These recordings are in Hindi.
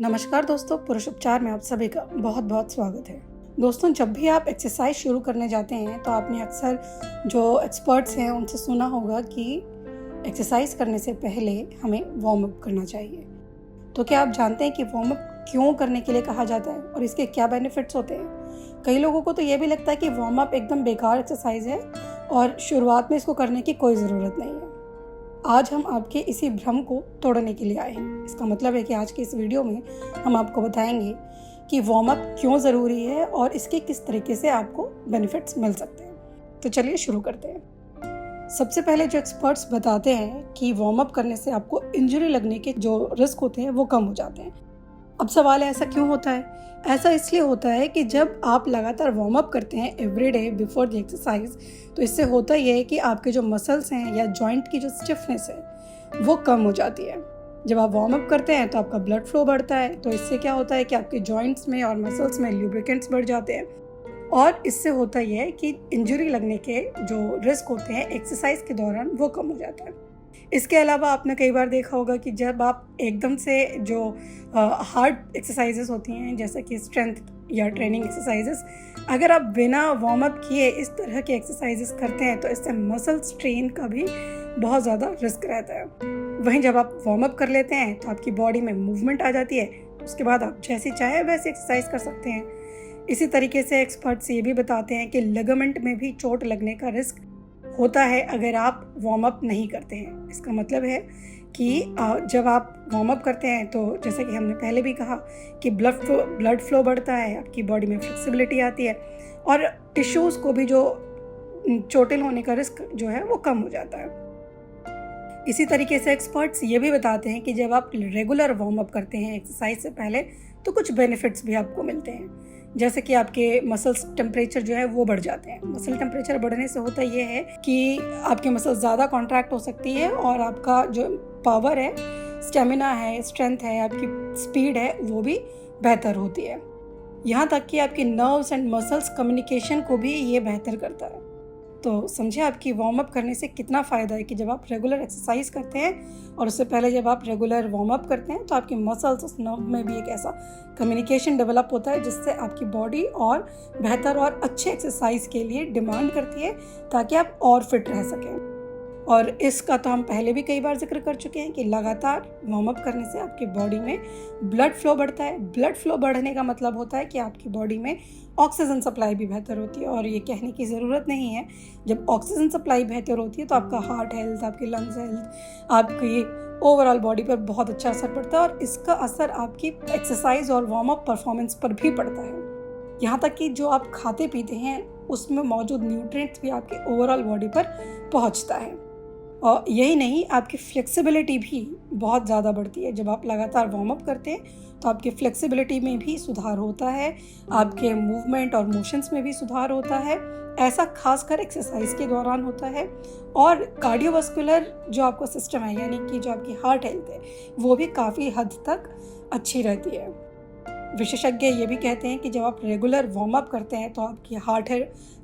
नमस्कार दोस्तों, पुरुष उपचार में आप सभी का बहुत बहुत स्वागत है। दोस्तों, जब भी आप एक्सरसाइज शुरू करने जाते हैं तो आपने अक्सर जो एक्सपर्ट्स हैं उनसे सुना होगा कि एक्सरसाइज करने से पहले हमें वार्म अप करना चाहिए। तो क्या आप जानते हैं कि वार्म अप क्यों करने के लिए कहा जाता है और इसके क्या बेनिफिट्स होते हैं? कई लोगों को तो ये भी लगता है कि वार्म अप एकदम बेकार एक्सरसाइज है और शुरुआत में इसको करने की कोई ज़रूरत नहीं है। आज हम आपके इसी भ्रम को तोड़ने के लिए आए हैं। इसका मतलब है कि आज के इस वीडियो में हम आपको बताएंगे कि वार्म अप क्यों ज़रूरी है और इसके किस तरीके से आपको बेनिफिट्स मिल सकते हैं। तो चलिए शुरू करते हैं। सबसे पहले जो एक्सपर्ट्स बताते हैं कि वार्म अप करने से आपको इंजरी लगने के जो रिस्क होते हैं वो कम हो जाते हैं। अब सवाल है, ऐसा क्यों होता है? ऐसा इसलिए होता है कि जब आप लगातार वार्म अप करते हैं every day before the exercise, तो इससे होता ये है कि आपके जो मसल्स हैं या जॉइंट की जो स्टिफनेस है वो कम हो जाती है। जब आप वार्म अप करते हैं तो आपका ब्लड फ्लो बढ़ता है, तो इससे क्या होता है कि आपके जॉइंट्स में और मसल्स में ल्यूब्रिकेंट्स बढ़ जाते हैं और इससे होता यह है कि इंजरी लगने के जो रिस्क होते हैं एक्सरसाइज के दौरान वो कम हो जाता है। इसके अलावा आपने कई बार देखा होगा कि जब आप एकदम से जो हार्ड एक्सरसाइजेस होती हैं जैसे कि स्ट्रेंथ या ट्रेनिंग एक्सरसाइजेस, अगर आप बिना वार्म अप किए इस तरह के एक्सरसाइजेस करते हैं तो इससे मसल स्ट्रेन का भी बहुत ज़्यादा रिस्क रहता है। वहीं जब आप वार्म अप कर लेते हैं तो आपकी बॉडी में मूवमेंट आ जाती है, उसके बाद आप जैसी चाहे वैसे एक्सरसाइज कर सकते हैं। इसी तरीके से एक्सपर्ट्स ये भी बताते हैं कि लिगामेंट में भी चोट लगने का रिस्क होता है अगर आप वार्म अप नहीं करते हैं। इसका मतलब है कि जब आप वार्म अप करते हैं तो जैसे कि हमने पहले भी कहा कि ब्लड फ्लो बढ़ता है, आपकी बॉडी में फ्लेक्सिबिलिटी आती है और टिश्यूज़ को भी जो चोटिल होने का रिस्क जो है वो कम हो जाता है। इसी तरीके से एक्सपर्ट्स ये भी बताते हैं कि जब आप रेगुलर वार्म अप करते हैं एक्सरसाइज से पहले तो कुछ बेनिफिट्स भी आपको मिलते हैं, जैसे कि आपके मसल्स टेम्परेचर जो है वो बढ़ जाते हैं। मसल टेम्परेचर बढ़ने से होता ये है कि आपके मसल ज़्यादा कॉन्ट्रैक्ट हो सकती है और आपका जो पावर है, स्टेमिना है, स्ट्रेंथ है, आपकी स्पीड है वो भी बेहतर होती है। यहाँ तक कि आपकी नर्व्स एंड मसल्स कम्युनिकेशन को भी ये बेहतर करता है। तो समझे आपकी वार्म अप करने से कितना फ़ायदा है कि जब आप रेगुलर एक्सरसाइज करते हैं और उससे पहले जब आप रेगुलर वार्म अप करते हैं तो आपकी मसल्स उस नर्व में भी एक ऐसा कम्युनिकेशन डेवलप होता है जिससे आपकी बॉडी और बेहतर और अच्छे एक्सरसाइज के लिए डिमांड करती है ताकि आप और फिट रह सकें। और इसका तो हम पहले भी कई बार जिक्र कर चुके हैं कि लगातार वार्म अप करने से आपकी बॉडी में ब्लड फ्लो बढ़ता है। ब्लड फ्लो बढ़ने का मतलब होता है कि आपकी बॉडी में ऑक्सीजन सप्लाई भी बेहतर होती है और ये कहने की ज़रूरत नहीं है, जब ऑक्सीजन सप्लाई बेहतर होती है तो आपका हार्ट हेल्थ, आपकी लंग्स हेल्थ, आपकी ओवरऑल बॉडी पर बहुत अच्छा असर पड़ता है और इसका असर आपकी एक्सरसाइज और वार्म अप परफॉर्मेंस पर भी पड़ता है। यहाँ तक कि जो आप खाते पीते हैं उसमें मौजूद न्यूट्रिएंट्स भी आपके ओवरऑल बॉडी पर पहुँचता है। और यही नहीं, आपकी फ्लेक्सिबिलिटी भी बहुत ज़्यादा बढ़ती है। जब आप लगातार वार्म अप करते हैं तो आपकी फ्लेक्सिबिलिटी में भी सुधार होता है, आपके मूवमेंट और मोशंस में भी सुधार होता है। ऐसा खासकर एक्सरसाइज के दौरान होता है और कार्डियोवास्कुलर जो आपका सिस्टम है यानी कि जो आपकी हार्ट हेल्थ है वो भी काफ़ी हद तक अच्छी रहती है। विशेषज्ञ ये भी कहते हैं कि जब आप रेगुलर वार्म अप करते हैं तो आपकी हार्ट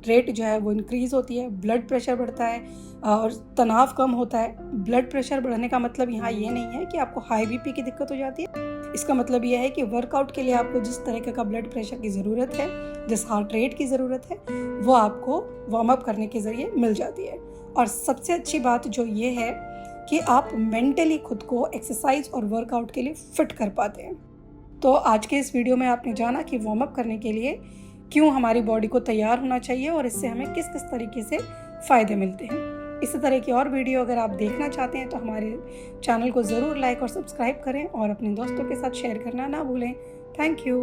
रेट जो है वो इंक्रीज़ होती है, ब्लड प्रेशर बढ़ता है और तनाव कम होता है। ब्लड प्रेशर बढ़ने का मतलब यहाँ ये नहीं है कि आपको हाई बीपी की दिक्कत हो जाती है। इसका मतलब यह है कि वर्कआउट के लिए आपको जिस तरीके का ब्लड प्रेशर की ज़रूरत है, जिस हार्ट रेट की ज़रूरत है, वो आपको वार्म अप करने के ज़रिए मिल जाती है। और सबसे अच्छी बात जो ये है कि आप मेंटली खुद को एक्सरसाइज और वर्कआउट के लिए फिट कर पाते हैं। तो आज के इस वीडियो में आपने जाना कि वार्म अप करने के लिए क्यों हमारी बॉडी को तैयार होना चाहिए और इससे हमें किस किस तरीके से फ़ायदे मिलते हैं। इसी तरह की और वीडियो अगर आप देखना चाहते हैं तो हमारे चैनल को ज़रूर लाइक और सब्सक्राइब करें और अपने दोस्तों के साथ शेयर करना ना भूलें। Thank you.